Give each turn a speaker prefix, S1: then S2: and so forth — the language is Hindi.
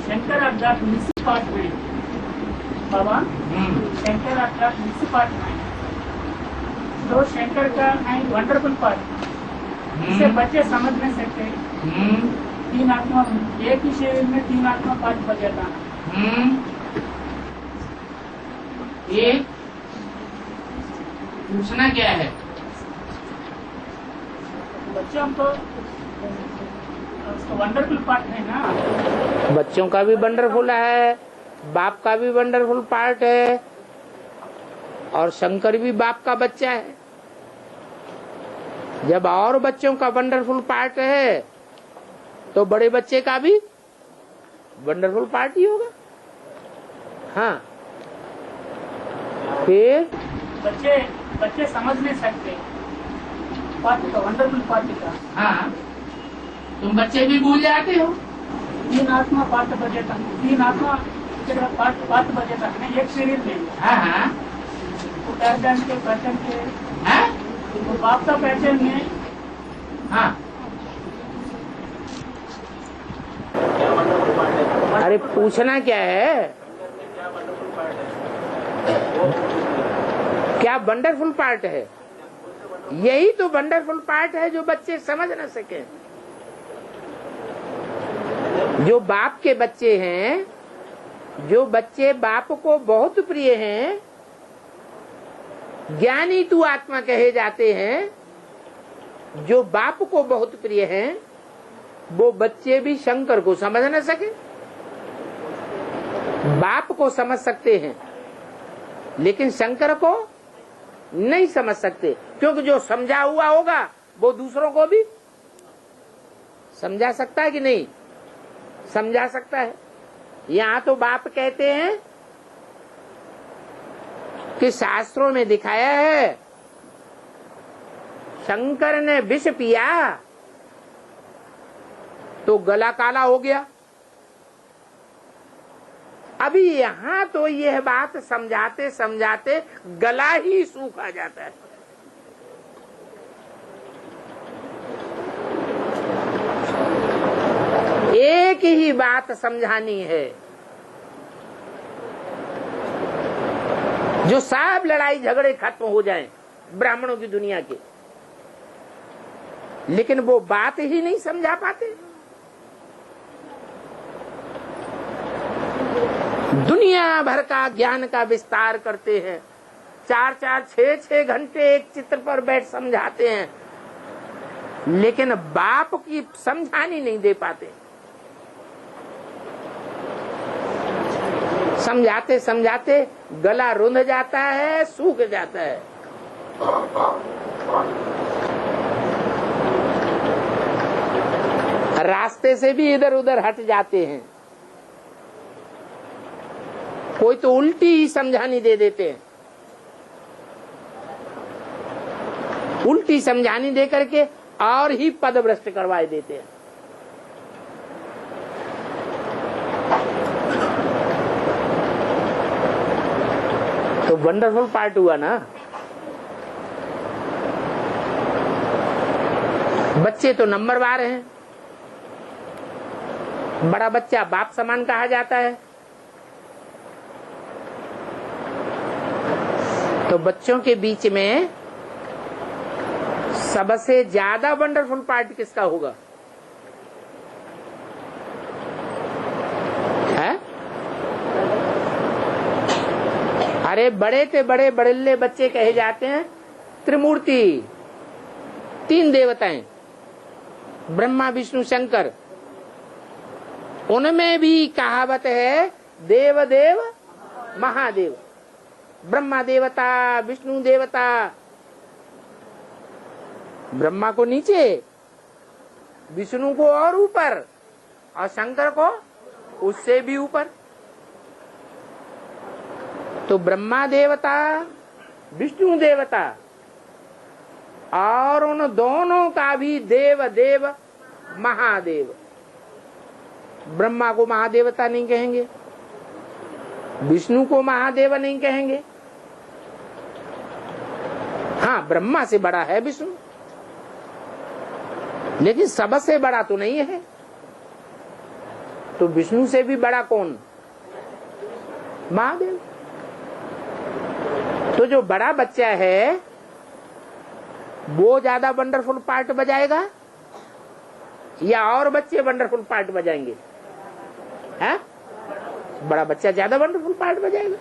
S1: Shankar had got mixed part mind. Baba Shankar had got mixed part mind. तो शंकर का माइंड वंडरफुल पार्ट, इसे बच्चे समझ नहीं सकते। तीन आत्मा एक ही शरीर में तीन आत्मा पार्ट बच जाता।
S2: ये पूछना क्या है?
S1: बच्चों को वंडरफुल पार्ट है ना।
S2: बच्चों का भी वंडरफुल है, बाप का भी वंडरफुल पार्ट है, और शंकर भी बाप का बच्चा है। जब और बच्चों का वंडरफुल पार्ट है तो बड़े बच्चे का भी वंडरफुल पार्ट ही होगा। हाँ, फिर
S1: बच्चे समझ नहीं सकते पार्ट का, वंडरफुल पार्ट का।
S2: हाँ, तुम बच्चे भी भूल जाते हो।
S1: तीन आत्मा पार्ट बचेता, तीन आत्मा पार्ट बचेता है एक शरीर में।
S2: हाँ,
S1: वो पहचान के
S2: हाँ?
S1: वो बाप का पहचान में।
S2: हाँ, अरे पूछना क्या है? क्या वंडरफुल पार्ट है? यही तो वंडरफुल पार्ट है जो बच्चे समझ न सके। जो बाप के बच्चे हैं, जो बच्चे बाप को बहुत प्रिय हैं, ज्ञानी तू आत्मा कहे जाते हैं, जो बाप को बहुत प्रिय हैं, वो बच्चे भी शंकर को समझ न सके। बाप को समझ सकते हैं लेकिन शंकर को नहीं समझ सकते, क्योंकि जो समझा हुआ होगा वो दूसरों को भी समझा सकता है कि नहीं? समझा सकता है। यहाँ तो बाप कहते हैं कि शास्त्रों में दिखाया है शंकर ने विष पिया तो गला काला हो गया। अभी यहाँ तो यह बात समझाते समझाते गला ही सूखा जाता है। एक ही बात समझानी है जो सब लड़ाई झगड़े खत्म हो जाएं ब्राह्मणों की दुनिया के, लेकिन वो बात ही नहीं समझा पाते। दुनिया भर का ज्ञान का विस्तार करते हैं, 4-4, 6-6 घंटे एक चित्र पर बैठ समझाते हैं, लेकिन बाप की समझानी नहीं दे पाते। समझाते समझाते गला रुंध जाता है, सूख जाता है। रास्ते से भी इधर उधर हट जाते हैं। कोई तो उल्टी ही समझानी दे देते हैं, उल्टी समझानी दे करके और ही पदभ्रष्ट करवाए देते हैं। तो वंडरफुल पार्ट हुआ ना। बच्चे तो नंबरवार हैं। बड़ा बच्चा बाप समान कहा जाता है। तो बच्चों के बीच में सबसे ज्यादा वंडरफुल पार्ट किसका होगा? है? अरे बड़े से बड़े बड़ेले बच्चे कहे जाते हैं त्रिमूर्ति, 3 देवताएं, ब्रह्मा विष्णु शंकर। उनमें भी कहावत है देव देव महादेव। ब्रह्मा देवता, विष्णु देवता, ब्रह्मा को नीचे, विष्णु को और ऊपर, और शंकर को उससे भी ऊपर। तो ब्रह्मा देवता, विष्णु देवता और उन दोनों का भी देव देव महादेव। ब्रह्मा को महादेवता नहीं कहेंगे, विष्णु को महादेव नहीं कहेंगे। हाँ, ब्रह्मा से बड़ा है विष्णु, लेकिन सबसे बड़ा तो नहीं है। तो विष्णु से भी बड़ा कौन? महादेव। तो जो बड़ा बच्चा है वो ज्यादा वंडरफुल पार्ट बजाएगा या और बच्चे वंडरफुल पार्ट बजाएंगे? है? बड़ा बच्चा ज्यादा वंडरफुल पार्ट बजाएगा।